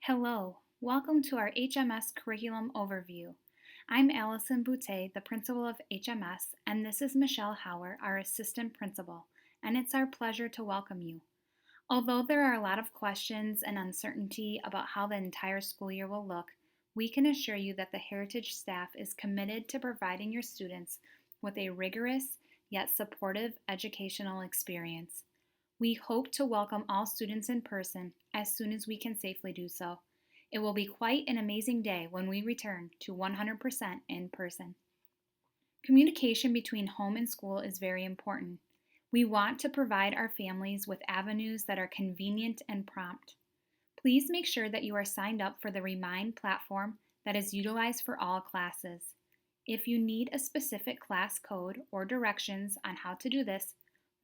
Hello, welcome to our HMS Curriculum Overview. I'm Allison Boutte, the principal of HMS, and this is Michelle Hauer, our assistant principal, and it's our pleasure to welcome you. Although there are a lot of questions and uncertainty about how the entire school year will look, we can assure you that the Heritage staff is committed to providing your students with a rigorous yet supportive educational experience. We hope to welcome all students in person as soon as we can safely do so. It will be quite an amazing day when we return to 100% in person. Communication between home and school is very important. We want to provide our families with avenues that are convenient and prompt. Please make sure that you are signed up for the Remind platform that is utilized for all classes. If you need a specific class code or directions on how to do this,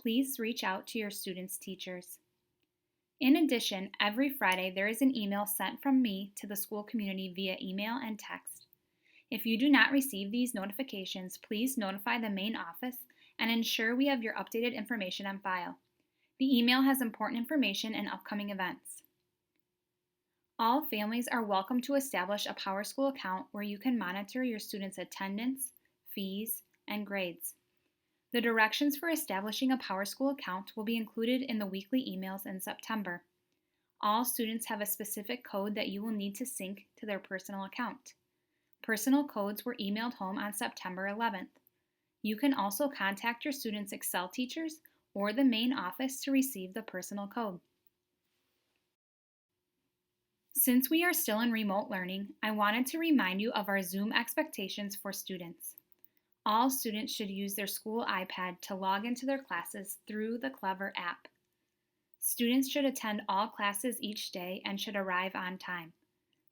please reach out to your students' teachers. In addition, every Friday there is an email sent from me to the school community via email and text. If you do not receive these notifications, please notify the main office and ensure we have your updated information on file. The email has important information and upcoming events. All families are welcome to establish a PowerSchool account where you can monitor your students' attendance, fees, and grades. The directions for establishing a PowerSchool account will be included in the weekly emails in September. All students have a specific code that you will need to sync to their personal account. Personal codes were emailed home on September 11th. You can also contact your students' Excel teachers or the main office to receive the personal code. Since we are still in remote learning, I wanted to remind you of our Zoom expectations for students. All students should use their school iPad to log into their classes through the Clever app. Students should attend all classes each day and should arrive on time.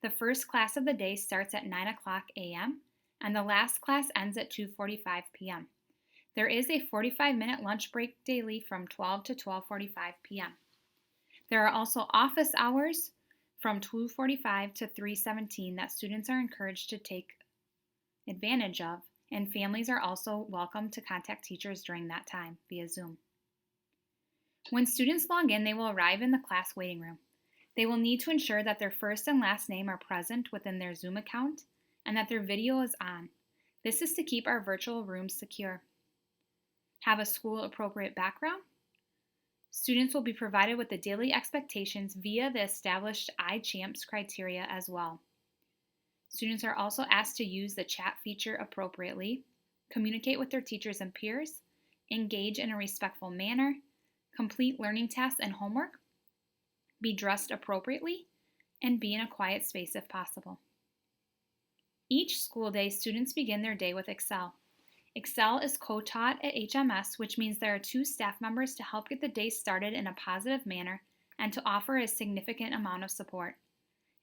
The first class of the day starts at 9 o'clock a.m. and the last class ends at 2:45 p.m. There is a 45-minute lunch break daily from 12 to 12:45 p.m. There are also office hours from 2:45 to 3:17 that students are encouraged to take advantage of, and families are also welcome to contact teachers during that time via Zoom. When students log in, they will arrive in the class waiting room. They will need to ensure that their first and last name are present within their Zoom account and that their video is on. This is to keep our virtual rooms secure. Have a school-appropriate background. Students will be provided with the daily expectations via the established iChamps criteria as well. Students are also asked to use the chat feature appropriately, communicate with their teachers and peers, engage in a respectful manner, complete learning tasks and homework, be dressed appropriately, and be in a quiet space if possible. Each school day, students begin their day with Excel. Excel is co-taught at HMS, which means there are 2 staff members to help get the day started in a positive manner and to offer a significant amount of support.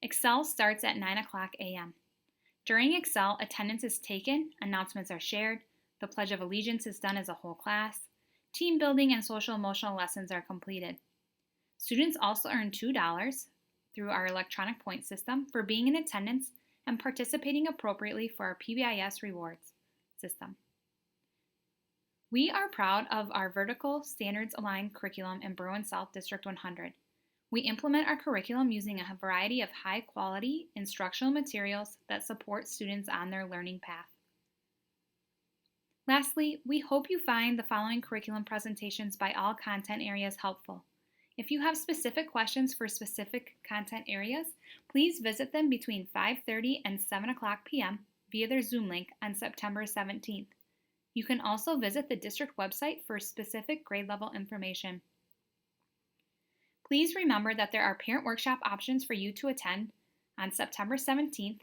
Excel starts at 9 o'clock a.m. During Excel, attendance is taken, announcements are shared, the Pledge of Allegiance is done as a whole class, team building and social emotional lessons are completed. Students also earn $2 through our electronic point system for being in attendance and participating appropriately for our PBIS rewards system. We are proud of our vertical standards-aligned curriculum in Berwyn South District 100. We implement our curriculum using a variety of high-quality instructional materials that support students on their learning path. Lastly, we hope you find the following curriculum presentations by all content areas helpful. If you have specific questions for specific content areas, please visit them between 5:30 and 7 o'clock p.m. via their Zoom link on September 17th. You can also visit the district website for specific grade level information. Please remember that there are parent workshop options for you to attend on September 17th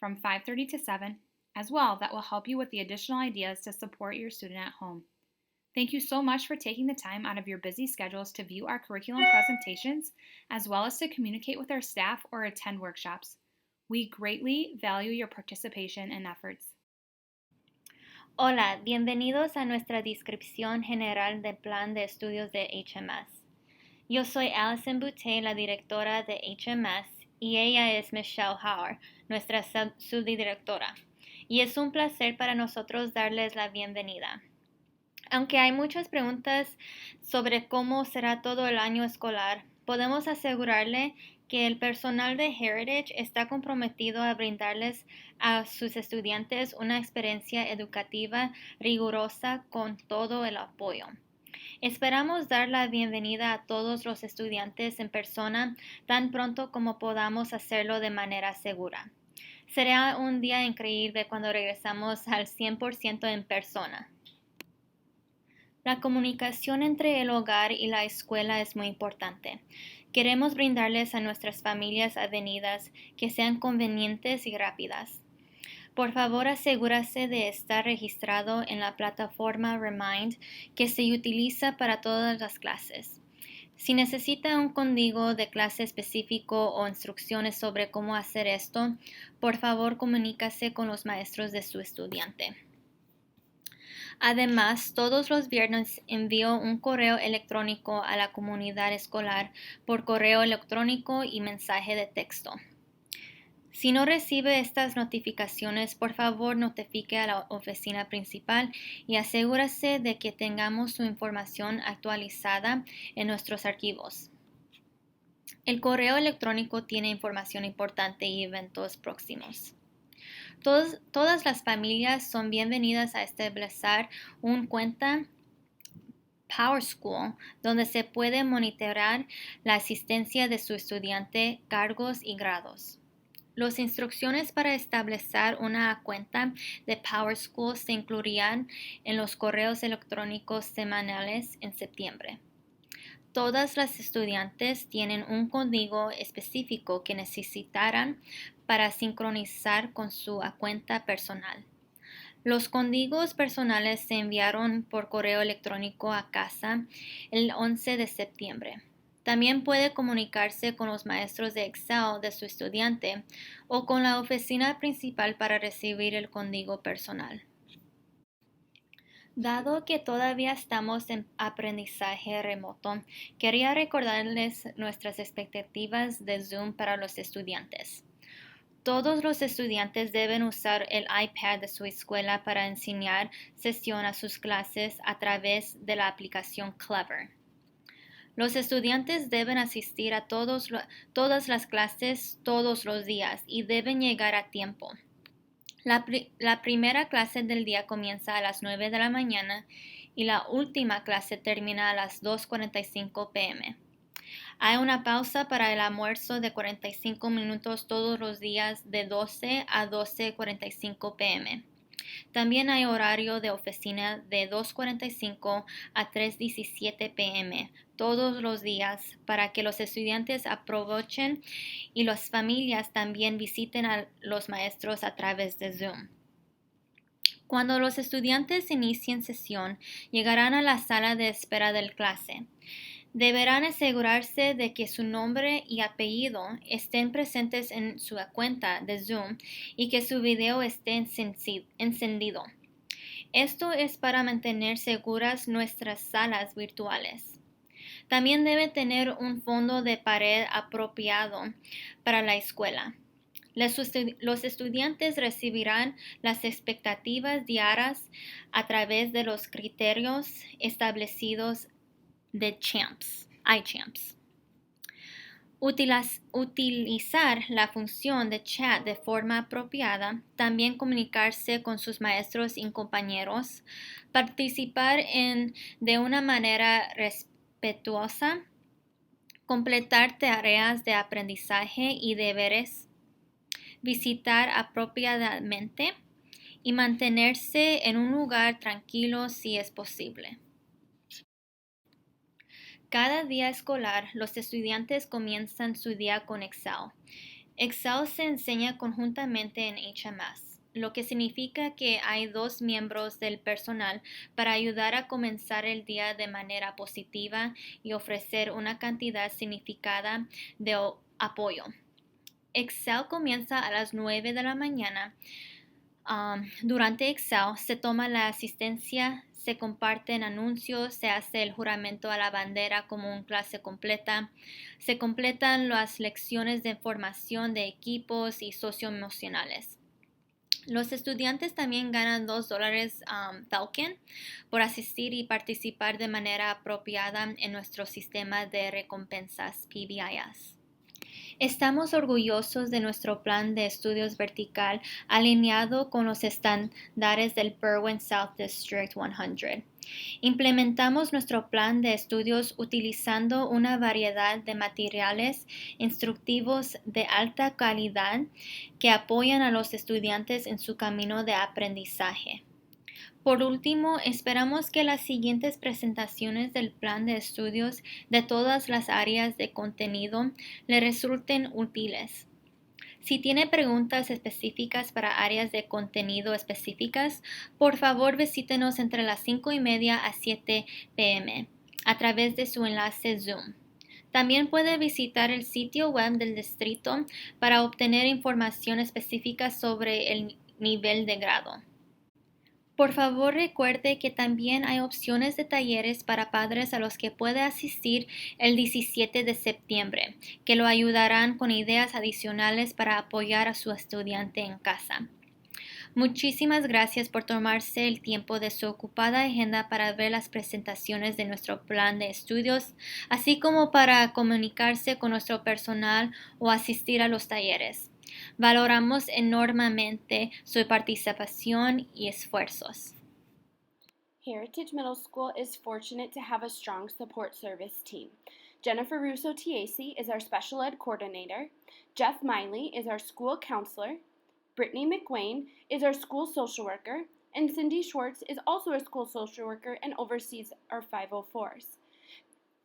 from 5:30 to 7 as well that will help you with the additional ideas to support your student at home. Thank you so much for taking the time out of your busy schedules to view our curriculum presentations as well as to communicate with our staff or attend workshops. We greatly value your participation and efforts. Hola, bienvenidos a nuestra descripción general del plan de estudios de HMS. Yo soy Allison Boutte, la directora de HMS, y ella es Michelle Hauer, nuestra subdirectora. Y es un placer para nosotros darles la bienvenida. Aunque hay muchas preguntas sobre cómo será todo el año escolar, podemos asegurarle que el personal de Heritage está comprometido a brindarles a sus estudiantes una experiencia educativa rigurosa con todo el apoyo. Esperamos dar la bienvenida a todos los estudiantes en persona tan pronto como podamos hacerlo de manera segura. Será un día increíble cuando regresamos al 100% en persona. La comunicación entre el hogar y la escuela es muy importante. Queremos brindarles a nuestras familias avenidas que sean convenientes y rápidas. Por favor, asegúrese de estar registrado en la plataforma Remind que se utiliza para todas las clases. Si necesita un código de clase específico o instrucciones sobre cómo hacer esto, por favor comuníquese con los maestros de su estudiante. Además, todos los viernes envío un correo electrónico a la comunidad escolar por correo electrónico y mensaje de texto. Si no recibe estas notificaciones, por favor notifique a la oficina principal y asegúrese de que tengamos su información actualizada en nuestros archivos. El correo electrónico tiene información importante y eventos próximos. Todas las familias son bienvenidas a establecer una cuenta PowerSchool donde se puede monitorear la asistencia de su estudiante, cargos y grados. Las instrucciones para establecer una cuenta de PowerSchool se incluirán en los correos electrónicos semanales en septiembre. Todas las estudiantes tienen un código específico que necesitarán para sincronizar con su cuenta personal. Los códigos personales se enviaron por correo electrónico a casa el 11 de septiembre. También puede comunicarse con los maestros de Excel de su estudiante o con la oficina principal para recibir el código personal. Dado que todavía estamos en aprendizaje remoto, quería recordarles nuestras expectativas de Zoom para los estudiantes. Todos los estudiantes deben usar el iPad de su escuela para enseñar sesión a sus clases a través de la aplicación Clever. Los estudiantes deben asistir a todas las clases todos los días y deben llegar a tiempo. La primera clase del día comienza a las 9 de la mañana y la última clase termina a las 2:45 p.m. Hay una pausa para el almuerzo de 45 minutos todos los días de 12 a 12:45 p.m. También hay horario de oficina de 2:45 a 3:17 p.m. todos los días para que los estudiantes aprovechen y las familias también visiten a los maestros a través de Zoom. Cuando los estudiantes inicien sesión, llegarán a la sala de espera del clase. Deberán asegurarse de que su nombre y apellido estén presentes en su cuenta de Zoom y que su video esté encendido. Esto es para mantener seguras nuestras salas virtuales. También debe tener un fondo de pared apropiado para la escuela. Los estudiantes recibirán las expectativas diarias a través de los criterios establecidos de iChamps. Utilizar la función de chat de forma apropiada, también comunicarse con sus maestros y compañeros, participar de una manera respetuosa, completar tareas de aprendizaje y deberes, visitar apropiadamente y mantenerse en un lugar tranquilo si es posible. Cada día escolar, los estudiantes comienzan su día con Excel. Excel se enseña conjuntamente en HMS, lo que significa que hay 2 miembros del personal para ayudar a comenzar el día de manera positiva y ofrecer una cantidad significada de apoyo. Excel comienza a las 9 de la mañana. Durante Excel se toma la asistencia, se comparten anuncios, se hace el juramento a la bandera como una clase completa, se completan las lecciones de formación de equipos y socioemocionales. Los estudiantes también ganan $2 Falcon por asistir y participar de manera apropiada en nuestro sistema de recompensas PBIS. Estamos orgullosos de nuestro plan de estudios vertical alineado con los estándares del Berwyn South District 100. Implementamos nuestro plan de estudios utilizando una variedad de materiales instructivos de alta calidad que apoyan a los estudiantes en su camino de aprendizaje. Por último, esperamos que las siguientes presentaciones del plan de estudios de todas las áreas de contenido le resulten útiles. Si tiene preguntas específicas para áreas de contenido específicas, por favor visítenos entre las 5:30 a 7 p.m. a través de su enlace Zoom. También puede visitar el sitio web del distrito para obtener información específica sobre el nivel de grado. Por favor, recuerde que también hay opciones de talleres para padres a los que puede asistir el 17 de septiembre, que lo ayudarán con ideas adicionales para apoyar a su estudiante en casa. Muchísimas gracias por tomarse el tiempo de su ocupada agenda para ver las presentaciones de nuestro plan de estudios, así como para comunicarse con nuestro personal o asistir a los talleres. Valoramos enormemente su participación y esfuerzos. Heritage Middle School is fortunate to have a strong support service team. Jennifer Russo Tiesi is our special ed coordinator. Jeff Miley is our school counselor. Brittany McWayne is our school social worker. And Cindy Schwartz is also a school social worker and oversees our 504s.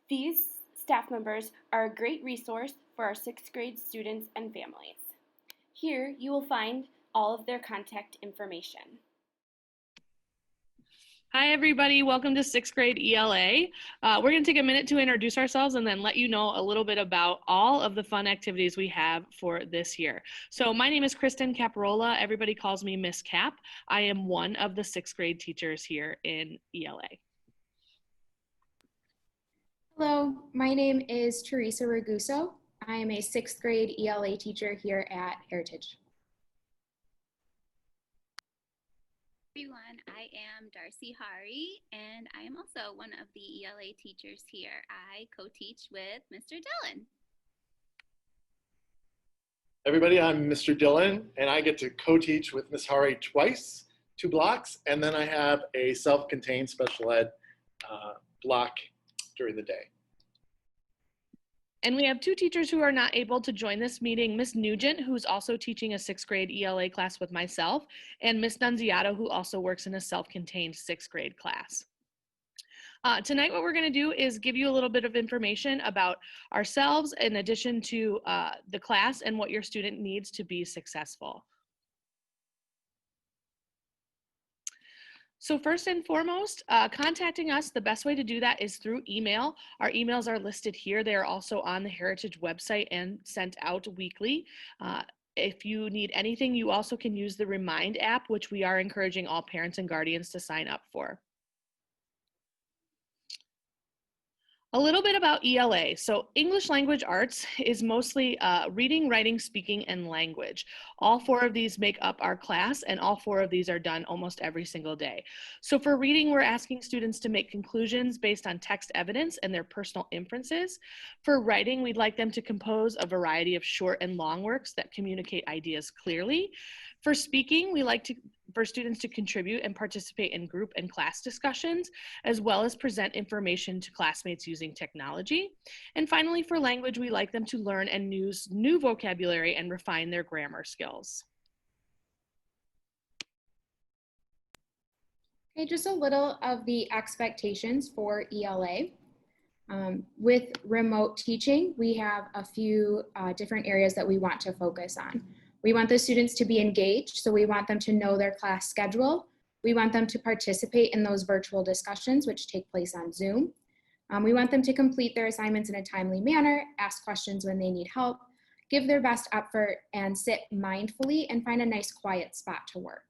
These staff members are a great resource for our 6th grade students and families. Here you will find all of their contact information. Hi, everybody. Welcome to 6th grade ELA. We're going to take a minute to introduce ourselves and then let you know a little bit about all of the fun activities we have for this year. So my name is Kristen Caparola. Everybody calls me Miss Cap. I am one of the 6th grade teachers here in ELA. Hello, my name is Teresa Raguso. I am a 6th grade ELA teacher here at Heritage. Everyone, I am Darcy Hari, and I am also one of the ELA teachers here. I co-teach with Mr. Dillon. Everybody, I'm Mr. Dillon, and I get to co-teach with Ms. Hari twice, 2 blocks, and then I have a self-contained special ed block during the day. And we have 2 teachers who are not able to join this meeting, Miss Nugent, who's also teaching a 6th grade ELA class with myself, and Miss Nunziato, who also works in a self-contained 6th grade class. Tonight, what we're going to do is give you a little bit of information about ourselves in addition to the class and what your student needs to be successful. So first and foremost, contacting us, the best way to do that is through email. Our emails are listed here. They are also on the Heritage website and sent out weekly. If you need anything, you also can use the Remind app, which we are encouraging all parents and guardians to sign up for. A little bit about ELA. So English Language Arts is mostly reading, writing, speaking, and language. All 4 of these make up our class, and all 4 of these are done almost every single day. So for reading, we're asking students to make conclusions based on text evidence and their personal inferences. For writing, we'd like them to compose a variety of short and long works that communicate ideas clearly. For speaking, we like for students to contribute and participate in group and class discussions, as well as present information to classmates using technology. And finally, for language, we like them to learn and use new vocabulary and refine their grammar skills. Okay, just a little of the expectations for ELA. With remote teaching, we have a few different areas that we want to focus on. We want the students to be engaged, so we want them to know their class schedule. We want them to participate in those virtual discussions, which take place on Zoom. We want them to complete their assignments in a timely manner, ask questions when they need help, give their best effort, and sit mindfully and find a nice quiet spot to work.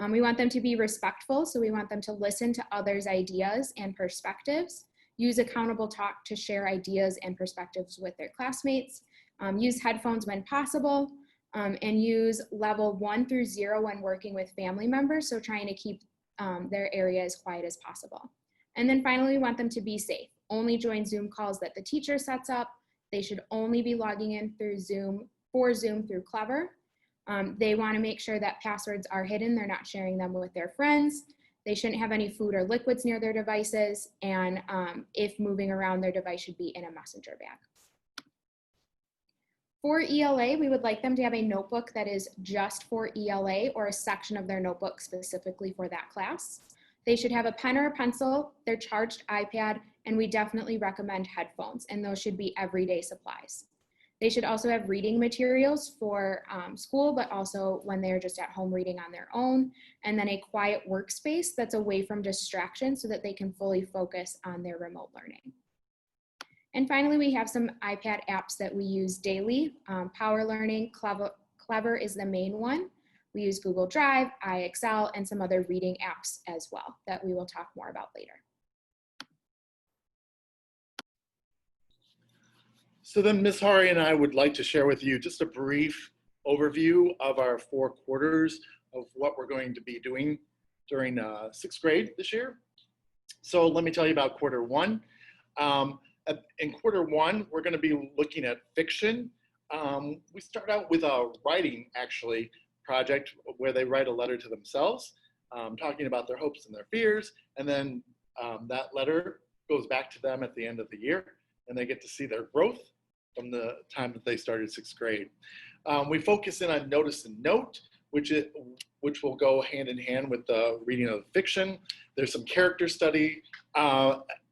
We want them to be respectful, so we want them to listen to others' ideas and perspectives, use accountable talk to share ideas and perspectives with their classmates, use headphones when possible, and use level 1 through 0 when working with family members, so trying to keep their area as quiet as possible. And then finally, we want them to be safe. Only join Zoom calls that the teacher sets up. They should only be logging in through Zoom through Clever. They want to make sure that passwords are hidden. They're not sharing them with their friends. They shouldn't have any food or liquids near their devices. And if moving around, their device should be in a messenger bag. For ELA, we would like them to have a notebook that is just for ELA or a section of their notebook specifically for that class. They should have a pen or a pencil, their charged iPad, and we definitely recommend headphones, and those should be everyday supplies. They should also have reading materials for school, but also when they're just at home reading on their own, and then a quiet workspace that's away from distraction so that they can fully focus on their remote learning. And finally, we have some iPad apps that we use daily. Power Learning, Clever is the main one. We use Google Drive, iExcel, and some other reading apps as well that we will talk more about later. So then Ms. Hari and I would like to share with you just a brief overview of our 4 quarters of what we're going to be doing during 6th grade this year. So let me tell you about quarter 1. In quarter 1, we're going to be looking at fiction. We start out with a writing, actually, project where they write a letter to themselves, talking about their hopes and their fears, and then that letter goes back to them at the end of the year, and they get to see their growth from the time that they started 6th grade. We focus in on notice and note, which will go hand in hand with the reading of fiction. There's some character study,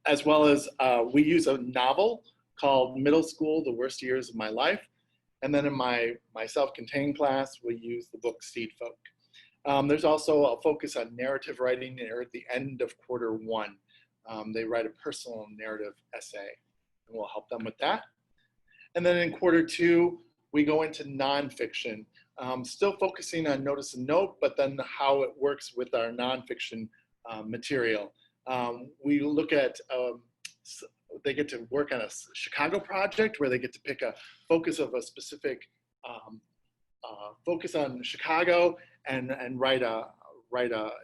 as well as we use a novel called Middle School, The Worst Years of My Life. And then in my self-contained class, we use the book Seed Folk. There's also a focus on narrative writing near the end of quarter 1. They write a personal narrative essay, and we'll help them with that. And then in quarter 2, we go into nonfiction, still focusing on notice and note, but then how it works with our nonfiction material. We look at, they get to work on a Chicago project where they get to pick a focus of a specific focus on Chicago and write a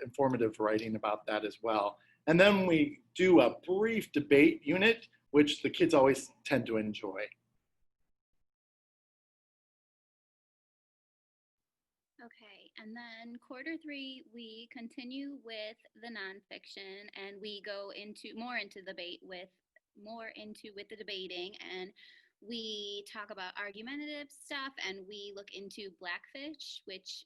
informative writing about that as well. And then we do a brief debate unit, which the kids always tend to enjoy. Okay, and then quarter 3, we continue with the nonfiction, and we go more into the debating, and we talk about argumentative stuff, and we look into Blackfish, which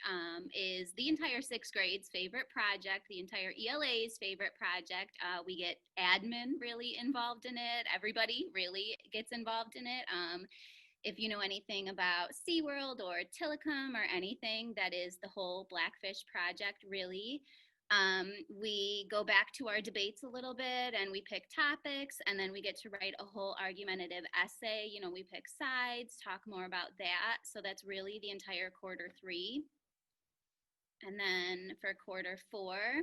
is the entire 6th grade's favorite project, the entire ELA's favorite project. We get admin really involved in it. Everybody really gets involved in it. If you know anything about SeaWorld or Tillicum or anything, that is the whole Blackfish project, really. We go back to our debates a little bit, and we pick topics, and then we get to write a whole argumentative essay. You know, we pick sides, talk more about that. So that's really the entire quarter 3. And then for quarter 4,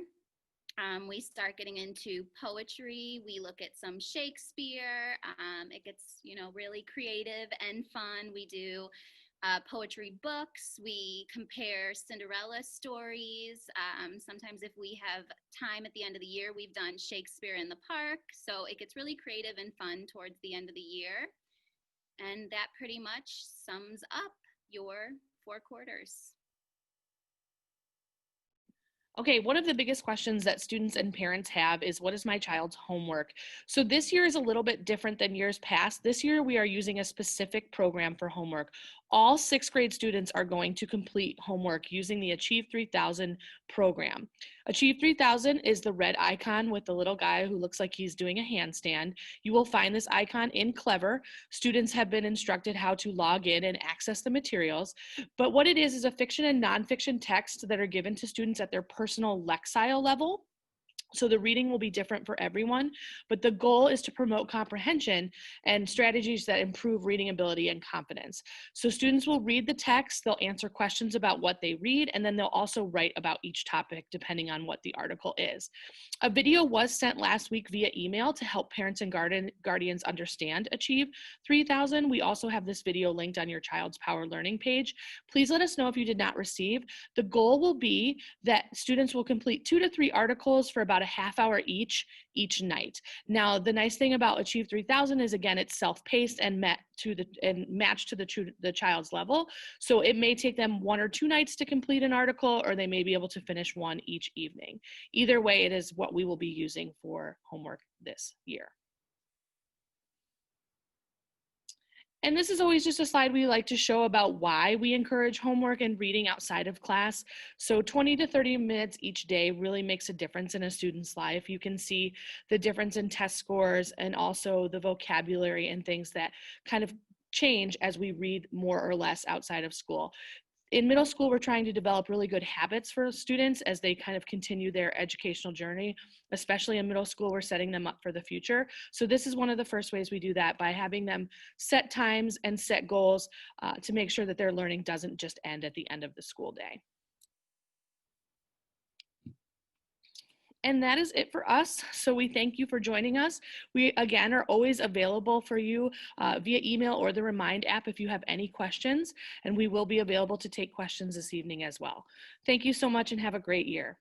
we start getting into poetry. We look at some Shakespeare. It gets, really creative and fun. We do poetry books. We compare Cinderella stories. Sometimes if we have time at the end of the year, we've done Shakespeare in the Park. So it gets really creative and fun towards the end of the year. And that pretty much sums up your 4 quarters. Okay, one of the biggest questions that students and parents have is, what is my child's homework? So this year is a little bit different than years past. This year we are using a specific program for homework. All 6th grade students are going to complete homework using the Achieve 3000 program. Achieve 3000 is the red icon with the little guy who looks like he's doing a handstand. You will find this icon in Clever. Students have been instructed how to log in and access the materials. But what it is a fiction and nonfiction text that are given to students at their personal Lexile level. So the reading will be different for everyone, but the goal is to promote comprehension and strategies that improve reading ability and confidence. So students will read the text, they'll answer questions about what they read, and then they'll also write about each topic depending on what the article is. A video was sent last week via email to help parents and guardians understand Achieve 3000. We also have this video linked on your Child's Power Learning page. Please let us know if you did not receive. The goal will be that students will complete 2 to 3 articles for about a half hour each night. Now, the nice thing about Achieve 3000 is, again, it's self-paced and matched to the child's level. So it may take them 1 or 2 nights to complete an article, or they may be able to finish one each evening. Either way, it is what we will be using for homework this year. And this is always just a slide we like to show about why we encourage homework and reading outside of class. So 20 to 30 minutes each day really makes a difference in a student's life. You can see the difference in test scores and also the vocabulary and things that kind of change as we read more or less outside of school. In middle school, we're trying to develop really good habits for students as they kind of continue their educational journey. Especially in middle school, we're setting them up for the future. So this is one of the first ways we do that, by having them set times and set goals to make sure that their learning doesn't just end at the end of the school day. And that is it for us. So we thank you for joining us. We, again, are always available for you via email or the Remind app if you have any questions, and we will be available to take questions this evening as well. Thank you so much and have a great year.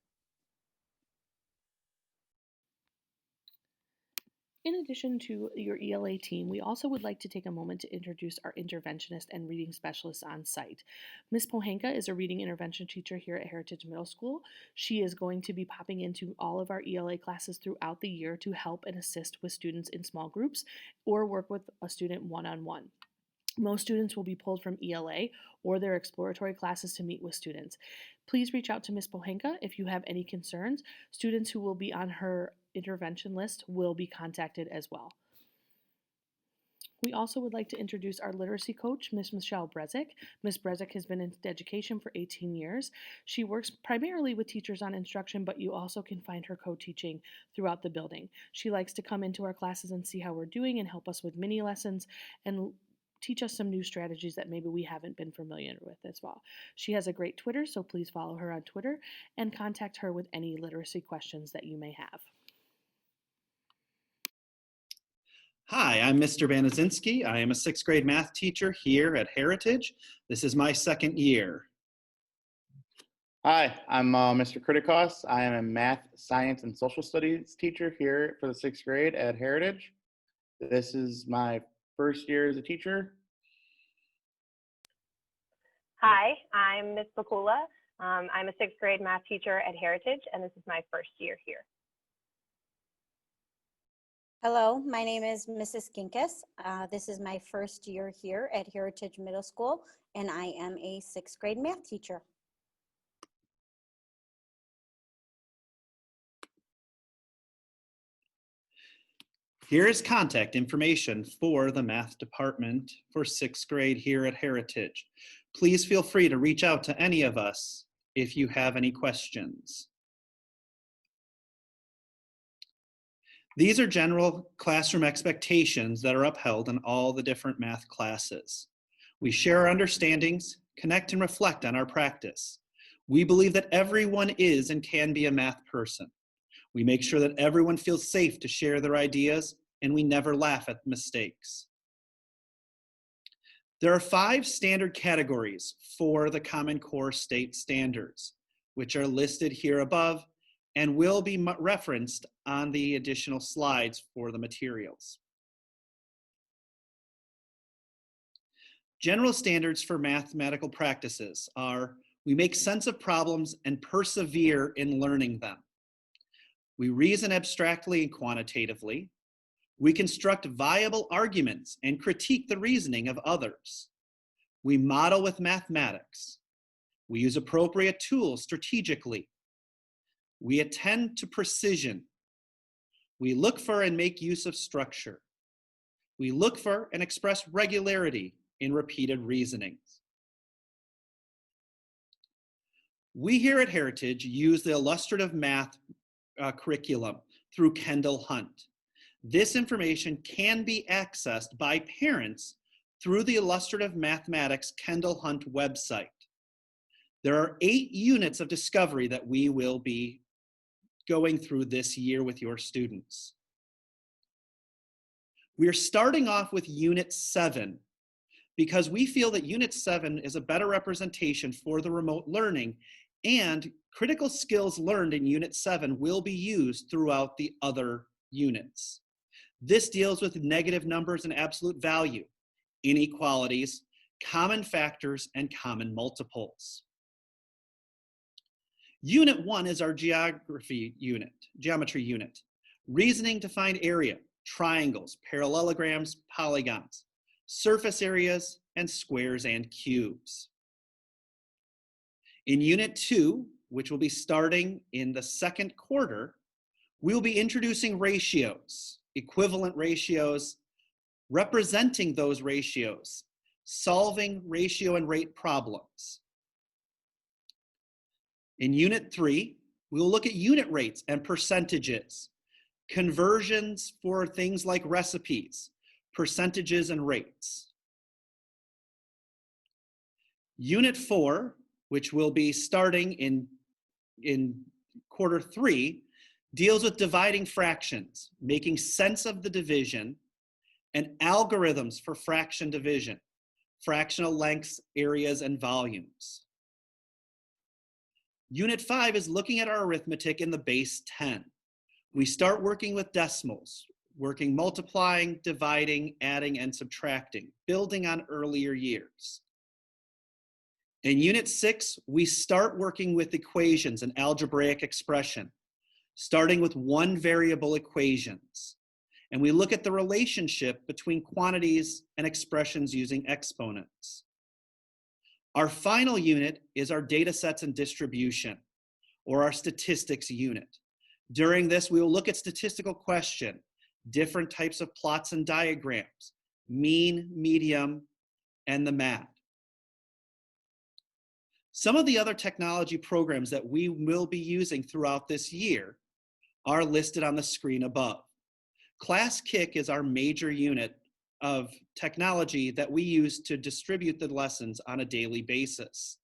In addition to your ELA team, we also would like to take a moment to introduce our interventionist and reading specialists on site. Ms. Pohanka is a reading intervention teacher here at Heritage Middle School. She is going to be popping into all of our ELA classes throughout the year to help and assist with students in small groups or work with a student one-on-one. Most students will be pulled from ELA or their exploratory classes to meet with students. Please reach out to Ms. Pohanka if you have any concerns. Students who will be on her intervention list will be contacted as well. We also would like to introduce our literacy coach, Ms. Michelle Brezik. Ms. Brezik has been in education for 18 years. She works primarily with teachers on instruction, but you also can find her co-teaching throughout the building. She likes to come into our classes and see how we're doing and help us with mini lessons and teach us some new strategies that maybe we haven't been familiar with as well. She has a great Twitter, so please follow her on Twitter and contact her with any literacy questions that you may have. Hi, I'm Mr. Banazinski. I am a 6th grade math teacher here at Heritage. This is my 2nd year. Hi, I'm Mr. Kritikos. I am a math, science, and social studies teacher here for the 6th grade at Heritage. This is my first year as a teacher. Hi, I'm Ms. Bakula. I'm a 6th grade math teacher at Heritage, and this is my first year here. Hello, my name is Mrs. Kinkis. This is my first year here at Heritage Middle School, and I am a 6th grade math teacher. Here is contact information for the math department for 6th grade here at Heritage. Please feel free to reach out to any of us if you have any questions. These are general classroom expectations that are upheld in all the different math classes. We share our understandings, connect and reflect on our practice. We believe that everyone is and can be a math person. We make sure that everyone feels safe to share their ideas, and we never laugh at mistakes. There are 5 standard categories for the Common Core State Standards, which are listed here above and will be referenced on the additional slides for the materials. General standards for mathematical practices are: we make sense of problems and persevere in learning them. We reason abstractly and quantitatively. We construct viable arguments and critique the reasoning of others. We model with mathematics. We use appropriate tools strategically. We attend to precision. We look for and make use of structure. We look for and express regularity in repeated reasonings. We here at Heritage use the illustrative math curriculum through Kendall Hunt. This information can be accessed by parents through the Illustrative Mathematics Kendall Hunt website. There are 8 units of discovery that we will be going through this year with your students. We are starting off with Unit 7 because we feel that Unit 7 is a better representation for the remote learning, and critical skills learned in Unit 7 will be used throughout the other units. This deals with negative numbers and absolute value, inequalities, common factors, and common multiples. Unit 1 is our geometry unit. Reasoning to find area, triangles, parallelograms, polygons, surface areas, and squares and cubes. In Unit 2, which will be starting in the second quarter, we'll be introducing ratios, equivalent ratios, representing those ratios, solving ratio and rate problems. In Unit 3, we will look at unit rates and percentages, conversions for things like recipes, percentages and rates. Unit 4, which will be starting in quarter 3, deals with dividing fractions, making sense of the division, and algorithms for fraction division, fractional lengths, areas, and volumes. Unit 5 is looking at our arithmetic in the base 10. We start working with decimals, working multiplying, dividing, adding, and subtracting, building on earlier years. In Unit 6, we start working with equations and algebraic expression, starting with one variable equations. And we look at the relationship between quantities and expressions using exponents. Our final unit is our data sets and distribution, or our statistics unit. During this, we will look at statistical question, different types of plots and diagrams, mean, medium, and the MAD. Some of the other technology programs that we will be using throughout this year are listed on the screen above. ClassKick is our major unit of technology that we use to distribute the lessons on a daily basis.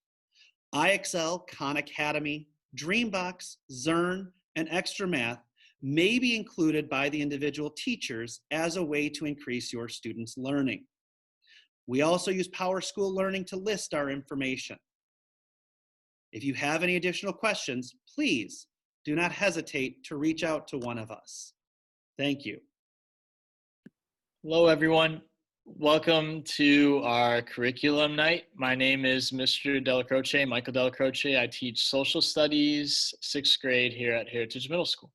IXL, Khan Academy, Dreambox, Zearn, and Extra Math may be included by the individual teachers as a way to increase your students' learning. We also use PowerSchool Learning to list our information. If you have any additional questions, please do not hesitate to reach out to one of us. Thank you. Hello, everyone. Welcome to our curriculum night. My name is Mr. Delacroce, Michael Delacroce. I teach social studies, 6th grade here at Heritage Middle School.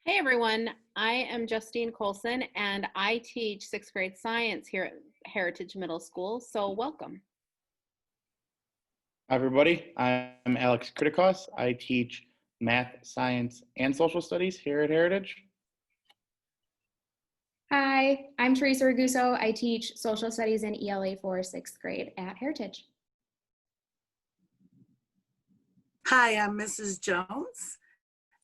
Hey everyone, I am Justine Colson and I teach 6th grade science here at Heritage Middle School, so welcome. Hi everybody, I'm Alex Kritikos. I teach math, science, and social studies here at Heritage. Hi, I'm Teresa Raguso. I teach social studies and ELA for 6th grade at Heritage. Hi, I'm Mrs. Jones,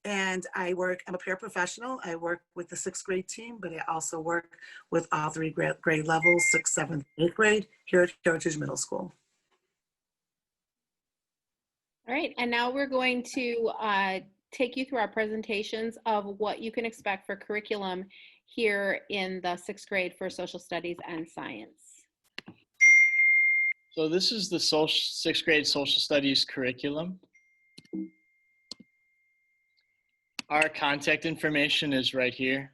and I'm a paraprofessional. I work with the 6th grade team, but I also work with all 3 grade levels, 6th, 7th, 8th grade here at Heritage Middle School. All right, and now we're going to take you through our presentations of what you can expect for curriculum here in the 6th grade for social studies and science. So this is the 6th grade social studies curriculum. Our contact information is right here.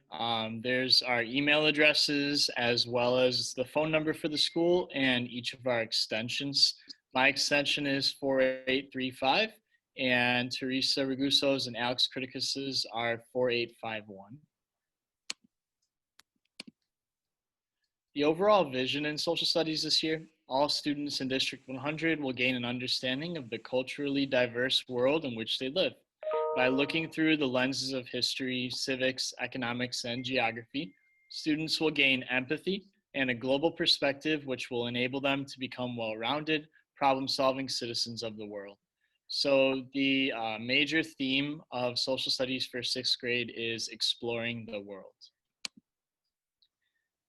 There's our email addresses as well as the phone number for the school and each of our extensions. My extension is 4835 and Teresa Raguso's and Alex Kritikos's are 4851. The overall vision in social studies this year, all students in District 100 will gain an understanding of the culturally diverse world in which they live. By looking through the lenses of history, civics, economics, and geography, students will gain empathy and a global perspective which will enable them to become well-rounded, problem-solving citizens of the world. So the major theme of social studies for 6th grade is exploring the world.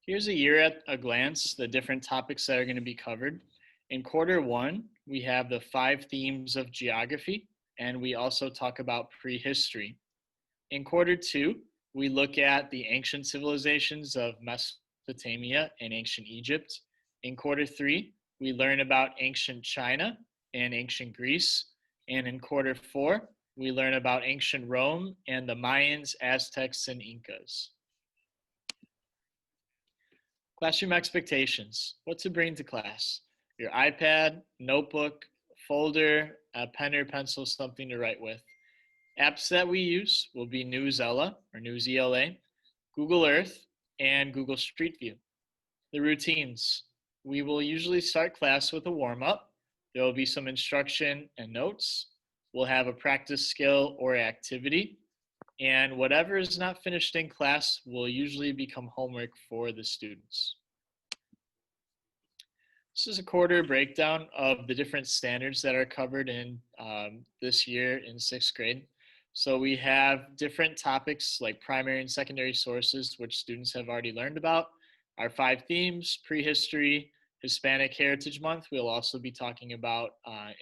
Here's a year at a glance, the different topics that are going to be covered. In quarter 1, we have the 5 themes of geography, and we also talk about prehistory. In quarter 2, we look at the ancient civilizations of Mesopotamia and ancient Egypt. In quarter 3, we learn about ancient China and ancient Greece. And in quarter 4, we learn about ancient Rome and the Mayans, Aztecs, and Incas. Classroom expectations. What to bring to class? Your iPad, notebook, folder, a pen or pencil, something to write with. Apps that we use will be Newsela or Newsela, Google Earth, and Google Street View. The routines. We will usually start class with a warm-up. There will be some instruction and notes. We'll have a practice skill or activity. And whatever is not finished in class will usually become homework for the students. This is a quarter breakdown of the different standards that are covered in this year in 6th grade. So we have different topics like primary and secondary sources, which students have already learned about. Our 5 themes, prehistory, Hispanic Heritage Month, we'll also be talking about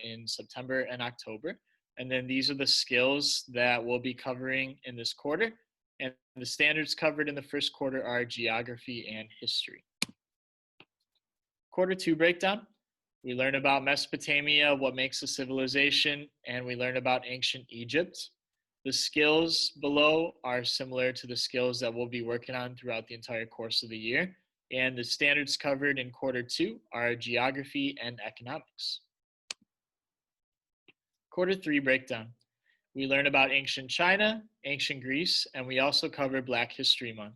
in September and October. And then these are the skills that we'll be covering in this quarter. And the standards covered in the first quarter are geography and history. Quarter 2 breakdown. We learn about Mesopotamia, what makes a civilization, and we learn about ancient Egypt. The skills below are similar to the skills that we'll be working on throughout the entire course of the year. And the standards covered in quarter 2 are geography and economics. Quarter 3 breakdown. We learn about ancient China, ancient Greece, and we also cover Black History Month.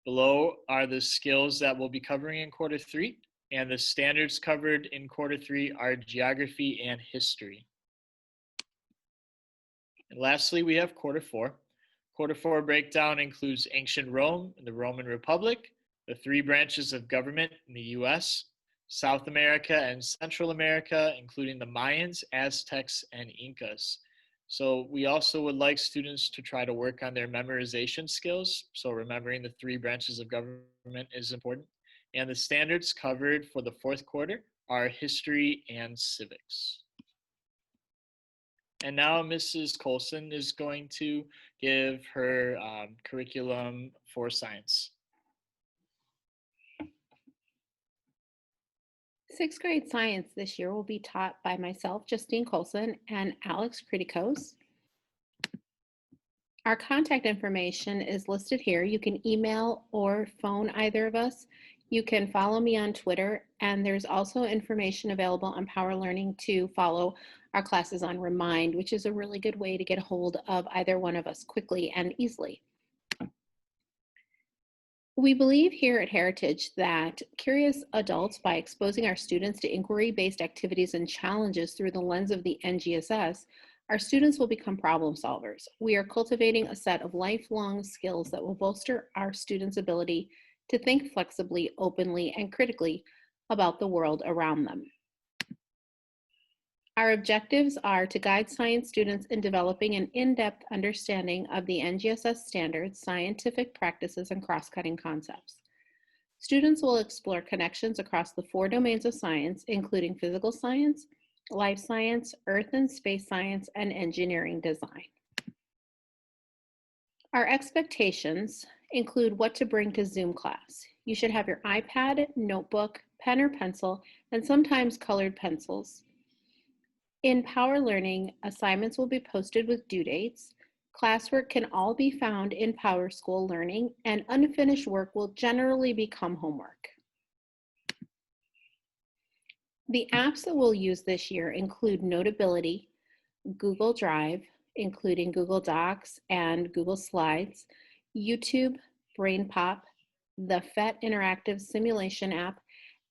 Below are the skills that we'll be covering in quarter 3, and the standards covered in quarter 3 are geography and history. And lastly, we have quarter 4. Quarter 4 breakdown includes ancient Rome and the Roman Republic, the 3 branches of government in the US, South America and Central America, including the Mayans, Aztecs, and Incas. So we also would like students to try to work on their memorization skills. So remembering the 3 branches of government is important. And the standards covered for the 4th quarter are history and civics. And now Mrs. Colson is going to give her curriculum for science. 6th grade science this year will be taught by myself, Justine Colson, and Alex Kritikos. Our contact information is listed here. You can email or phone either of us. You can follow me on Twitter, and there's also information available on Power Learning to follow our classes on Remind, which is a really good way to get a hold of either one of us quickly and easily. We believe here at Heritage that curious adults, by exposing our students to inquiry-based activities and challenges through the lens of the NGSS, our students will become problem solvers. We are cultivating a set of lifelong skills that will bolster our students' ability to think flexibly, openly, and critically about the world around them. Our objectives are to guide science students in developing an in-depth understanding of the NGSS standards, scientific practices, and cross-cutting concepts. Students will explore connections across the 4 domains of science, including physical science, life science, earth and space science, and engineering design. Our expectations include what to bring to Zoom class. You should have your iPad, notebook, pen or pencil, and sometimes colored pencils. In Power Learning, assignments will be posted with due dates. Classwork can all be found in PowerSchool Learning, and unfinished work will generally become homework. The apps that we'll use this year include Notability, Google Drive, including Google Docs and Google Slides, YouTube, BrainPop, the PhET Interactive Simulation app,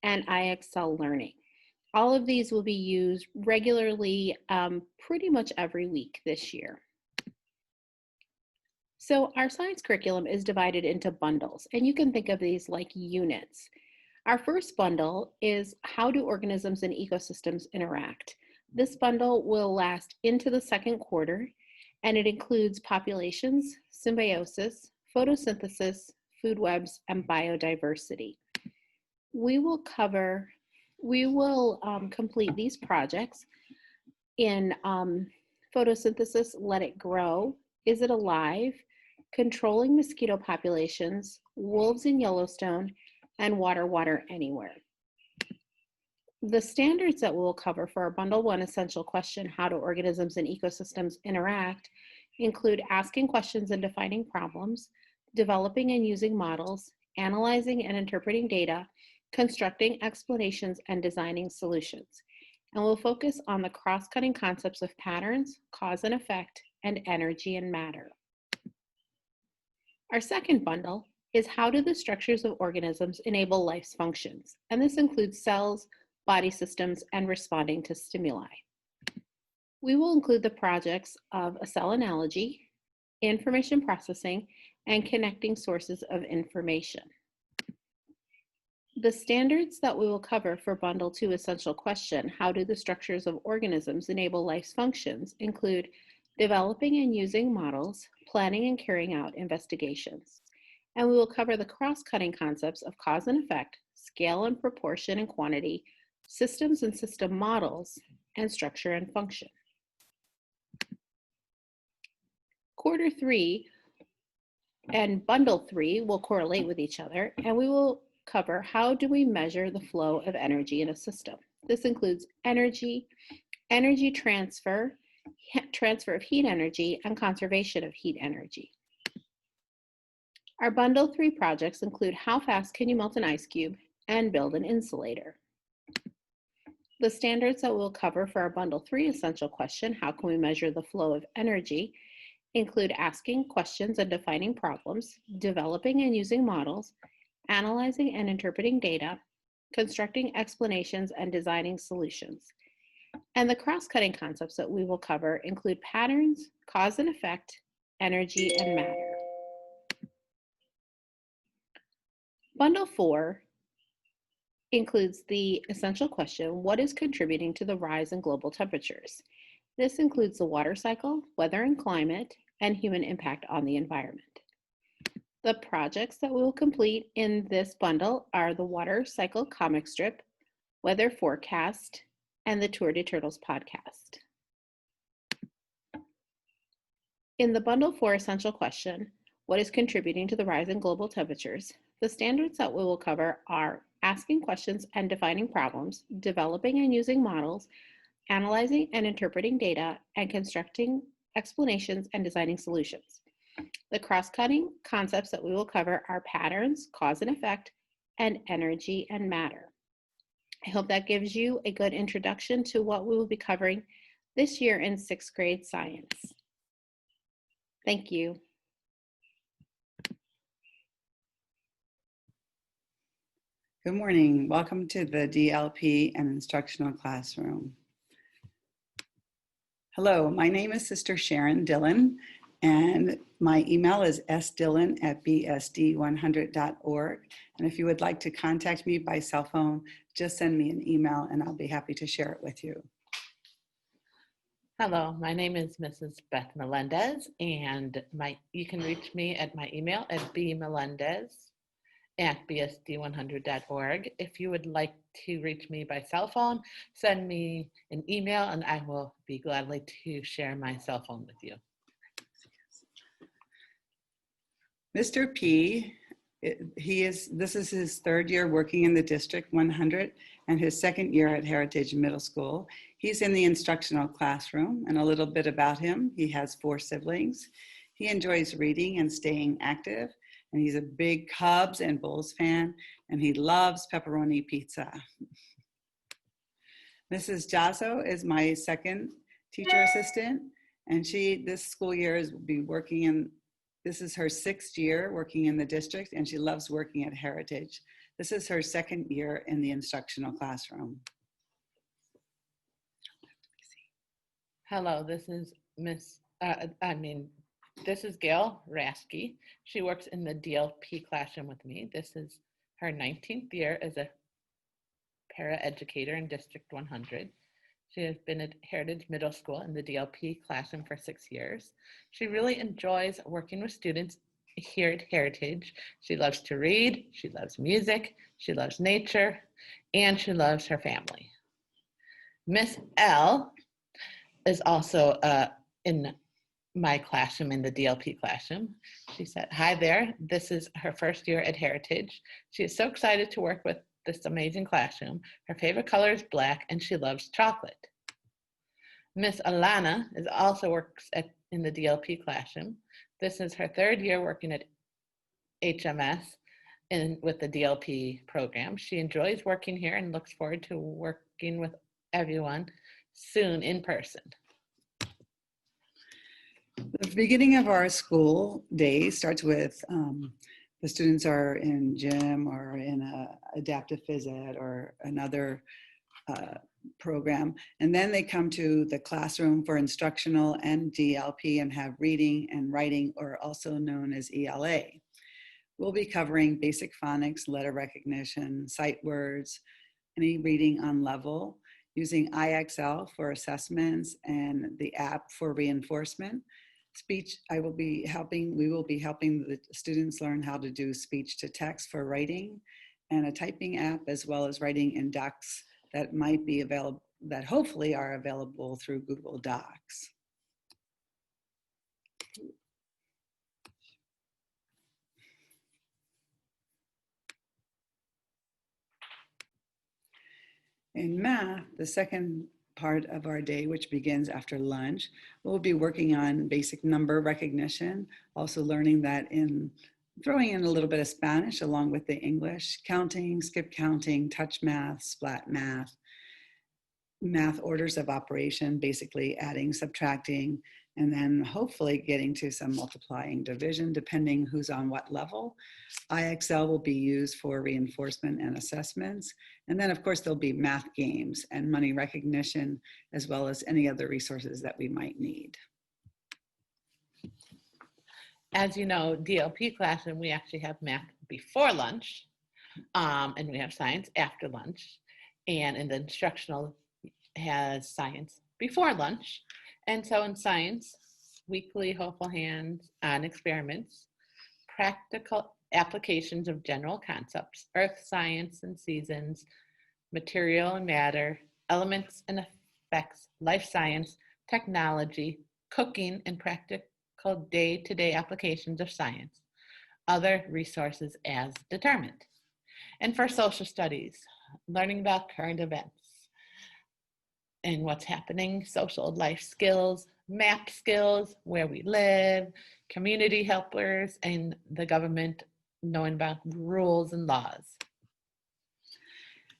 and IXL Learning. All of these will be used regularly pretty much every week this year. So our science curriculum is divided into bundles, and you can think of these like units. Our first bundle is how do organisms and ecosystems interact? This bundle will last into the second quarter, and it includes populations, symbiosis, photosynthesis, food webs, and biodiversity. We will complete these projects in photosynthesis, let it grow, is it alive, controlling mosquito populations, wolves in Yellowstone, and water anywhere. The standards that we'll cover for our Bundle 1 essential question, how do organisms and ecosystems interact, include asking questions and defining problems, developing and using models, analyzing and interpreting data, constructing explanations, and designing solutions. And we'll focus on the cross-cutting concepts of patterns, cause and effect, and energy and matter. Our second bundle is how do the structures of organisms enable life's functions? And this includes cells, body systems, and responding to stimuli. We will include the projects of a cell analogy, information processing, and connecting sources of information. The standards that we will cover for Bundle 2 essential question, how do the structures of organisms enable life's functions, include developing and using models, planning and carrying out investigations. And we will cover the cross-cutting concepts of cause and effect, scale and proportion and quantity, systems and system models, and structure and function. Quarter 3 and Bundle 3 will correlate with each other, and we will cover how do we measure the flow of energy in a system. This includes energy transfer, transfer of heat energy, and conservation of heat energy. Our Bundle 3 projects include how fast can you melt an ice cube and build an insulator. The standards that we'll cover for our Bundle 3 essential question, how can we measure the flow of energy, include asking questions and defining problems, developing and using models, analyzing and interpreting data, constructing explanations, and designing solutions. And the cross-cutting concepts that we will cover include patterns, cause and effect, energy, and matter. Bundle 4 includes the essential question, what is contributing to the rise in global temperatures? This includes the water cycle, weather and climate, and human impact on the environment. The projects that we will complete in this bundle are the water cycle comic strip, weather forecast, and the Tour de Turtles podcast. In the Bundle 4 essential question, what is contributing to the rise in global temperatures? The standards that we will cover are asking questions and defining problems, developing and using models, analyzing and interpreting data, and constructing explanations and designing solutions. The cross-cutting concepts that we will cover are patterns, cause and effect, and energy and matter. I hope that gives you a good introduction to what we will be covering this year in 6th grade science. Thank you. Good morning. Welcome to the DLP and Instructional Classroom. Hello, my name is Sister Sharon Dillon, and my email is sdillon@bsd100.org. And if you would like to contact me by cell phone, just send me an email and I'll be happy to share it with you. Hello, my name is Mrs. Beth Melendez, and you can reach me at my email at bmelendez@bsd100.org. If you would like to reach me by cell phone, send me an email and I will be gladly to share my cell phone with you. Mr. P, this is his third year working in the District 100 and his second year at Heritage Middle School. He's in the instructional classroom, and a little bit about him. He has 4 siblings. He enjoys reading and staying active, and he's a big Cubs and Bulls fan, and he loves pepperoni pizza. Mrs. Jasso is my second teacher assistant, and this school year this is her 6th year working in the district, and she loves working at Heritage. This is her 2nd year in the instructional classroom. Hello, this is this is Gail Rasky. She works in the DLP classroom with me. This is her 19th year as a paraeducator in District 100. She has been at Heritage Middle School in the DLP classroom for 6 years. She really enjoys working with students here at Heritage. She loves to read, she loves music, she loves nature, and she loves her family. Miss L is also in my classroom, in the DLP classroom. She said, "Hi there, this is her first year at Heritage. She is so excited to work with this amazing classroom. Her favorite color is black and she loves chocolate." Miss Alana also works in the DLP classroom. This is her 3rd year working at HMS with the DLP program. She enjoys working here and looks forward to working with everyone soon in person. The beginning of our school day starts with the students are in gym or in a adaptive phys ed or another program, and then they come to the classroom for instructional and DLP and have reading and writing, or also known as ELA. We'll be covering basic phonics, letter recognition, sight words, any reading on level, using IXL for assessments and the app for reinforcement. Speech, we will be helping the students learn how to do speech to text for writing, and a typing app, as well as writing in docs that might be available, that hopefully are available through Google Docs. In math, the second part of our day, which begins after lunch, we'll be working on basic number recognition, also learning that throwing in a little bit of Spanish along with the English, counting, skip counting, touch math, splat math, math orders of operation, basically adding, subtracting, and then hopefully getting to some multiplying, division, depending who's on what level. IXL will be used for reinforcement and assessments. And then of course there'll be math games and money recognition, as well as any other resources that we might need. As you know, DLP classroom, we actually have math before lunch, and we have science after lunch. And in the instructional has science before lunch. And so in science, weekly hopeful hands-on experiments, practical applications of general concepts, earth science and seasons, material and matter, elements and effects, life science, technology, cooking, and practical day-to-day applications of science, other resources as determined. And for social studies, learning about current events and what's happening, social life skills, map skills, where we live, community helpers, and the government, knowing about rules and laws.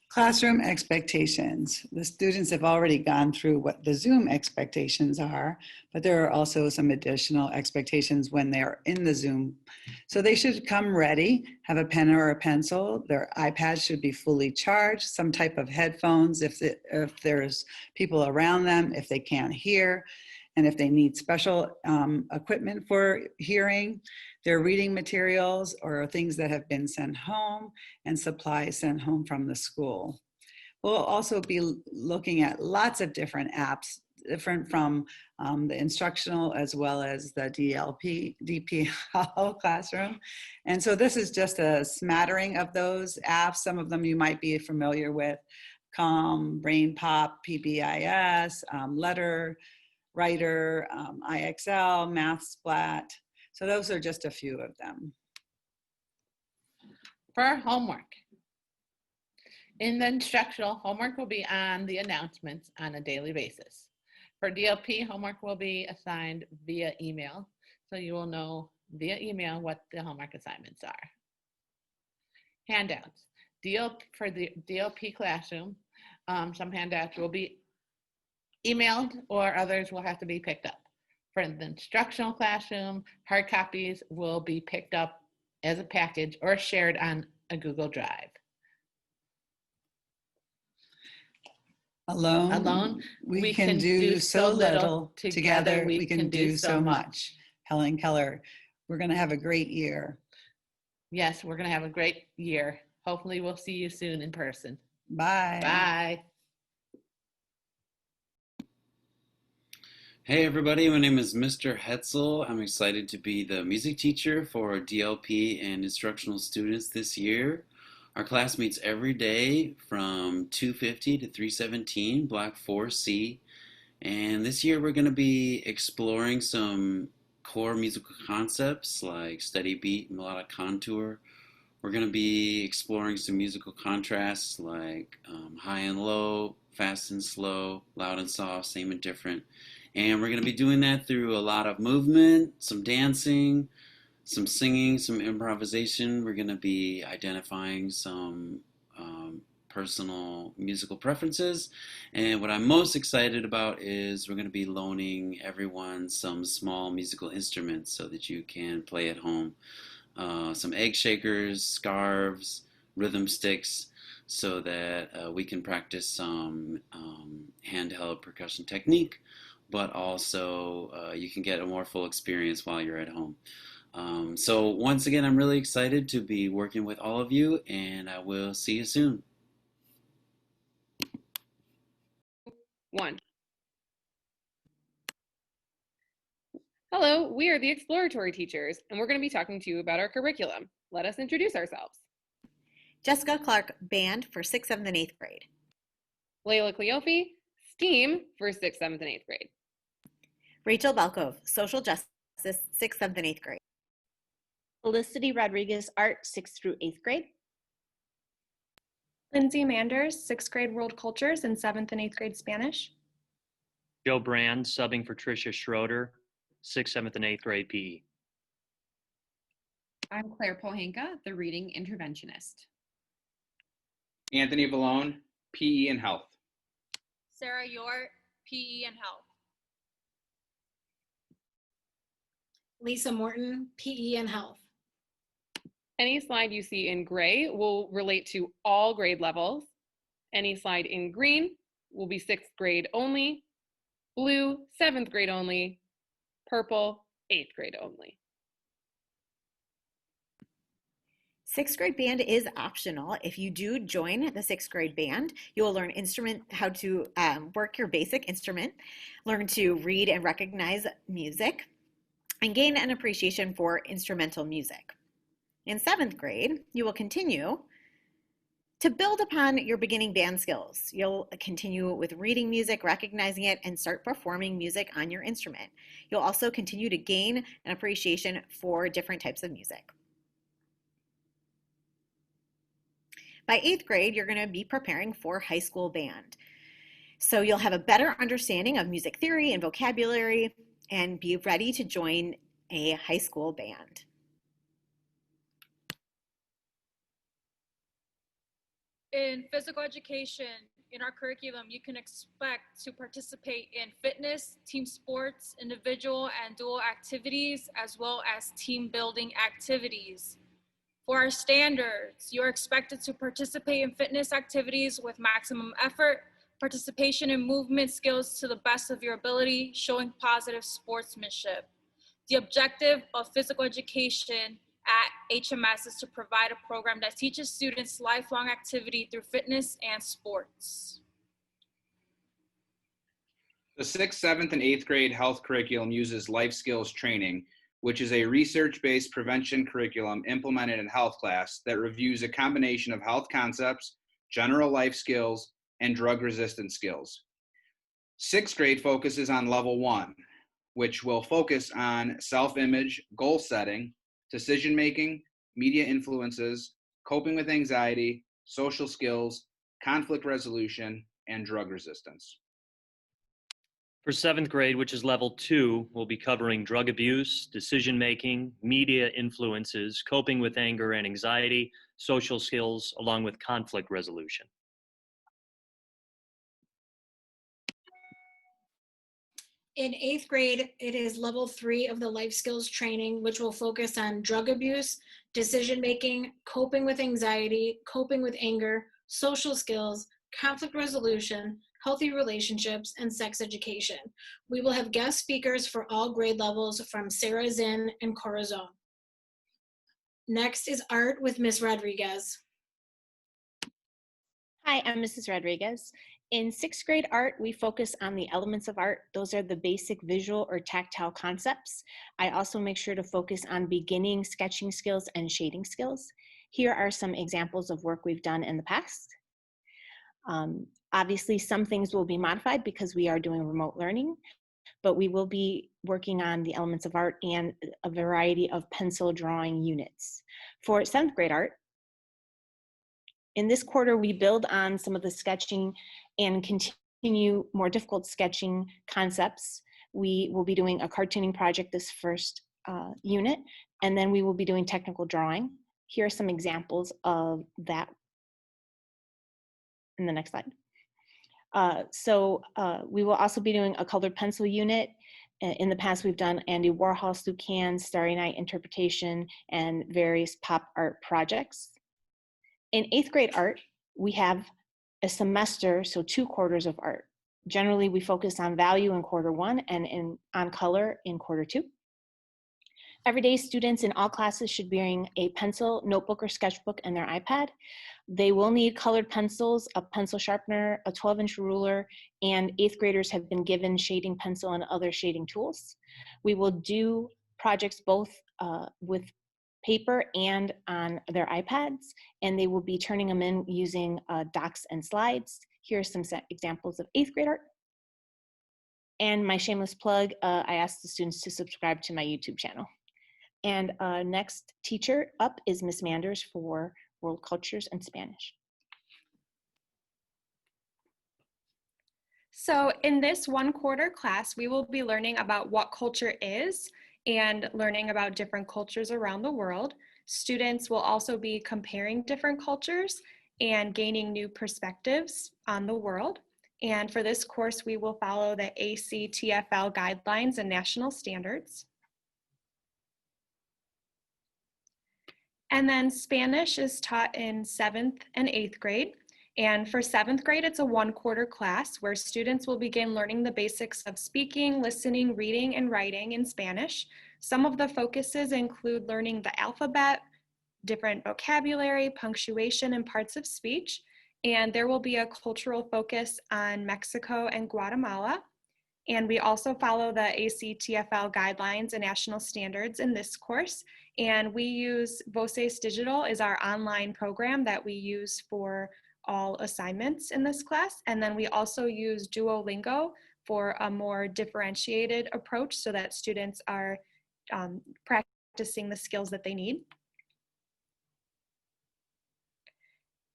Classroom expectations. The students have already gone through what the Zoom expectations are, but there are also some additional expectations when they're in the Zoom. So they should come ready, have a pen or a pencil. Their iPads should be fully charged, some type of headphones if there's people around them, if they can't hear, and if they need special equipment for hearing, their reading materials or things that have been sent home, and supplies sent home from the school. We'll also be looking at lots of different apps, different from the instructional as well as the DPL classroom. And so this is just a smattering of those apps. Some of them you might be familiar with: Calm, BrainPop, PBIS, Letter Writer, IXL, MathSplat. So those are just a few of them. For homework, in the instructional, homework will be on the announcements on a daily basis. For DLP, homework will be assigned via email, so you will know via email what the homework assignments are. Handouts. For the DLP classroom, some handouts will be emailed or others will have to be picked up. For the instructional classroom, hard copies will be picked up as a package or shared on a Google Drive. Alone, we can do so little. Together, we can do so much. Helen Keller, we're going to have a great year. Yes, we're going to have a great year. Hopefully, we'll see you soon in person. Bye. Bye. Hey everybody, my name is Mr. Hetzel. I'm excited to be the music teacher for DLP and instructional students this year. Our class meets every day from 2:50 to 3:17, Block 4C. And this year we're going to be exploring some core musical concepts like steady beat, melodic contour. We're going to be exploring some musical contrasts like high and low, fast and slow, loud and soft, same and different. And we're going to be doing that through a lot of movement, some dancing, some singing, some improvisation. We're going to be identifying some personal musical preferences. And what I'm most excited about is we're going to be loaning everyone some small musical instruments so that you can play at home. Some egg shakers, scarves, rhythm sticks, so that we can practice some handheld percussion technique, but also you can get a more full experience while you're at home. So once again, I'm really excited to be working with all of you, and I will see you soon. 1. Hello, we are the Exploratory Teachers, and we're going to be talking to you about our curriculum. Let us introduce ourselves. Jessica Clark, band for 6th, 7th, and 8th grade. Layla Cleofe, STEAM for 6th, 7th, and 8th grade. Rachel Belkov, social justice, 6th, 7th, and 8th grade. Felicity Rodriguez, art, 6th through 8th grade. Lindsay Manders, 6th grade world cultures and 7th and 8th grade Spanish. Joe Brand, subbing for Tricia Schroeder, 6th, 7th, and 8th grade PE. I'm Claire Pohanka, the reading interventionist. Anthony Vallone, PE and health. Sarah Yort, PE and health. Lisa Morton, PE and health. Any slide you see in gray will relate to all grade levels. Any slide in green will be 6th grade only, blue, 7th grade only, purple, 8th grade only. 6th grade band is optional. If you do join the 6th grade band, you will learn how to work your basic instrument, learn to read and recognize music, and gain an appreciation for instrumental music. In 7th grade, you will continue to build upon your beginning band skills. You'll continue with reading music, recognizing it, and start performing music on your instrument. You'll also continue to gain an appreciation for different types of music. By 8th grade, you're going to be preparing for high school band. So you'll have a better understanding of music theory and vocabulary and be ready to join a high school band. In physical education, in our curriculum, you can expect to participate in fitness, team sports, individual and dual activities, as well as team building activities. For our standards, you're expected to participate in fitness activities with maximum effort, participation in movement skills to the best of your ability, showing positive sportsmanship. The objective of physical education at HMS is to provide a program that teaches students lifelong activity through fitness and sports. The 6th, 7th, and 8th grade health curriculum uses life skills training, which is a research-based prevention curriculum implemented in health class that reviews a combination of health concepts, general life skills, and drug-resistant skills. 6th grade focuses on level 1, which will focus on self-image, goal setting, decision-making, media influences, coping with anxiety, social skills, conflict resolution, and drug resistance. For 7th grade, which is level 2, we'll be covering drug abuse, decision-making, media influences, coping with anger and anxiety, social skills, along with conflict resolution. In 8th grade, it is level 3 of the life skills training, which will focus on drug abuse, decision-making, coping with anxiety, coping with anger, social skills, conflict resolution, healthy relationships, and sex education. We will have guest speakers for all grade levels from Sarah Zinn and Corazon. Next is art with Ms. Rodriguez. Hi, I'm Mrs. Rodriguez. In sixth grade art, we focus on the elements of art. Those are the basic visual or tactile concepts. I also make sure to focus on beginning sketching skills and shading skills. Here are some examples of work we've done in the past. Obviously, some things will be modified because we are doing remote learning, but we will be working on the elements of art and a variety of pencil drawing units. For seventh grade art, in this quarter, we build on some of the sketching and continue more difficult sketching concepts. We will be doing a cartooning project this first unit, and then we will be doing technical drawing. Here are some examples of that in the next slide. We will also be doing a colored pencil unit. In the past, we've done Andy Warhol, Slucan, Starry Night interpretation, and various pop art projects. In eighth grade art, we have a semester, so 2 quarters of art. Generally, we focus on value in quarter 1 and on color in quarter 2. Everyday students in all classes should be wearing a pencil, notebook, or sketchbook and their iPad. They will need colored pencils, a pencil sharpener, a 12-inch ruler, and 8th graders have been given shading pencil and other shading tools. We will do projects both with paper and on their iPads, and they will be turning them in using docs and slides. Here are some examples of 8th grade art. And my shameless plug, I asked the students to subscribe to my YouTube channel. And next teacher up is Miss Manders for World Cultures and Spanish. So in this 1 quarter class, we will be learning about what culture is and learning about different cultures around the world. Students will also be comparing different cultures and gaining new perspectives on the world. And for this course, we will follow the ACTFL guidelines and national standards. And then Spanish is taught in 7th and 8th grade. And for 7th grade, it's a 1 quarter class where students will begin learning the basics of speaking, listening, reading, and writing in Spanish. Some of the focuses include learning the alphabet, different vocabulary, punctuation, and parts of speech. And there will be a cultural focus on Mexico and Guatemala. And we also follow the ACTFL guidelines and national standards in this course. And we use Voces Digital is our online program that we use for all assignments in this class. And then we also use Duolingo for a more differentiated approach so that students are practicing the skills that they need.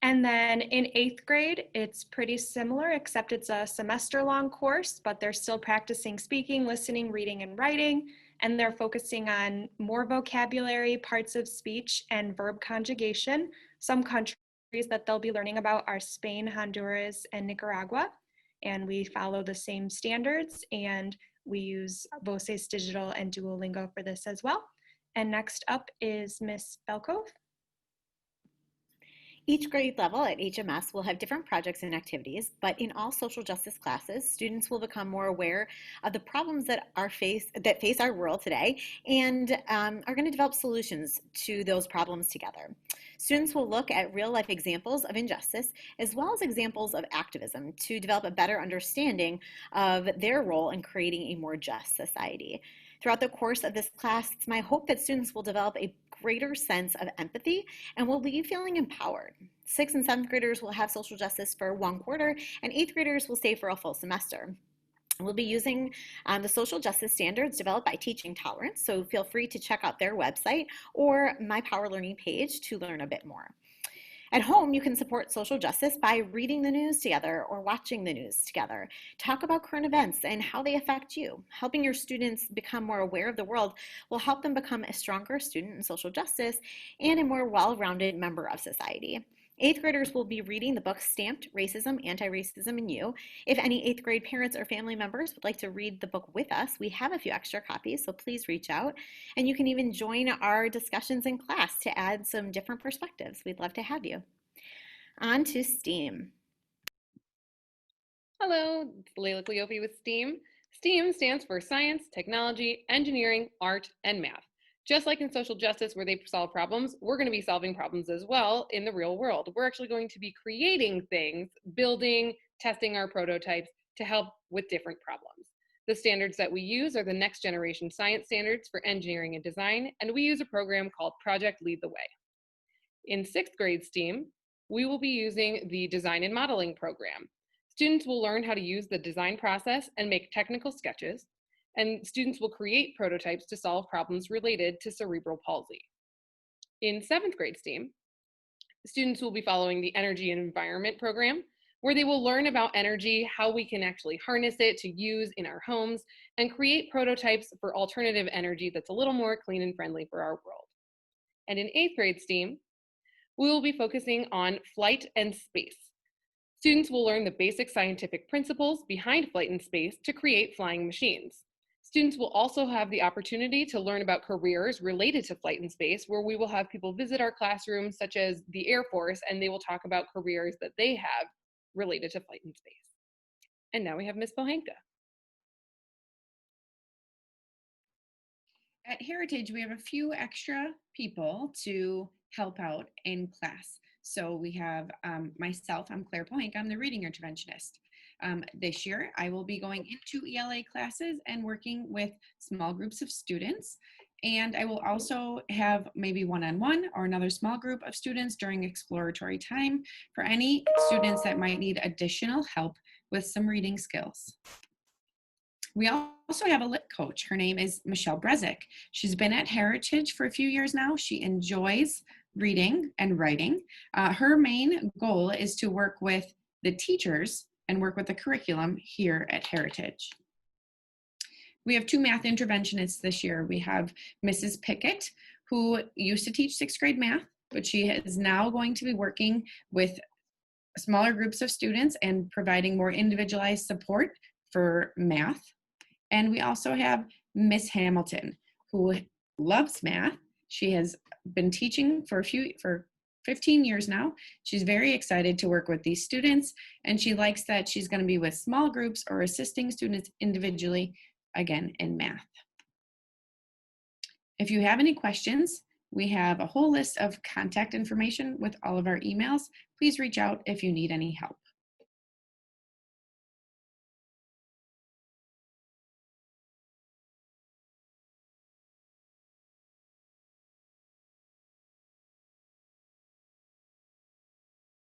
And then in 8th grade, it's pretty similar, except it's a semester-long course, but they're still practicing speaking, listening, reading, and writing, and they're focusing on more vocabulary, parts of speech, and verb conjugation. Some countries that they'll be learning about are Spain, Honduras, and Nicaragua, and we follow the same standards, and we use Voces Digital and Duolingo for this as well. And next up is Miss Belkov. Each grade level at HMS will have different projects and activities, but in all social justice classes, students will become more aware of the problems that face our world today and are going to develop solutions to those problems together. Students will look at real-life examples of injustice as well as examples of activism to develop a better understanding of their role in creating a more just society. Throughout the course of this class, it's my hope that students will develop a greater sense of empathy and will leave feeling empowered. 6th and 7th graders will have social justice for 1 quarter, and 8th graders will stay for a full semester. We'll be using the social justice standards developed by Teaching Tolerance, so feel free to check out their website or my Power Learning page to learn a bit more. At home, you can support social justice by reading the news together or watching the news together. Talk about current events and how they affect you. Helping your students become more aware of the world will help them become a stronger student in social justice and a more well-rounded member of society. 8th graders will be reading the book Stamped: Racism, Anti-Racism, and You. If any 8th grade parents or family members would like to read the book with us, we have a few extra copies, so please reach out. And you can even join our discussions in class to add some different perspectives. We'd love to have you. On to STEAM. Hello, it's Layla Cleope with STEAM. STEAM stands for Science, Technology, Engineering, Art, and Math. Just like in social justice where they solve problems, we're going to be solving problems as well in the real world. We're actually going to be creating things, building, testing our prototypes to help with different problems. The standards that we use are the next generation science standards for engineering and design, and we use a program called Project Lead the Way. In 6th grade STEAM, we will be using the design and modeling program. Students will learn how to use the design process and make technical sketches, and students will create prototypes to solve problems related to cerebral palsy. In 7th grade STEAM, students will be following the energy and environment program, where they will learn about energy, how we can actually harness it to use in our homes, and create prototypes for alternative energy that's a little more clean and friendly for our world. And in 8th grade STEAM, we will be focusing on flight and space. Students will learn the basic scientific principles behind flight and space to create flying machines. Students will also have the opportunity to learn about careers related to flight and space, where we will have people visit our classrooms, such as the Air Force, and they will talk about careers that they have related to flight and space. And now we have Ms. Pohanka. At Heritage, we have a few extra people to help out in class. So we have myself, I'm Claire Pohanka, I'm the reading interventionist. This year, I will be going into ELA classes and working with small groups of students. And I will also have maybe one-on-one or another small group of students during exploratory time for any students that might need additional help with some reading skills. We also have a lit coach. Her name is Michelle Brezick. She's been at Heritage for a few years now. She enjoys reading and writing. Her main goal is to work with the teachers and work with the curriculum here at Heritage. We have 2 math interventionists this year. We have Mrs. Pickett, who used to teach 6th grade math, but she is now going to be working with smaller groups of students and providing more individualized support for math. And we also have Miss Hamilton, who loves math. She has been teaching for 15 years now. She's very excited to work with these students, and she likes that she's going to be with small groups or assisting students individually, again, in math. If you have any questions, we have a whole list of contact information with all of our emails. Please reach out if you need any help.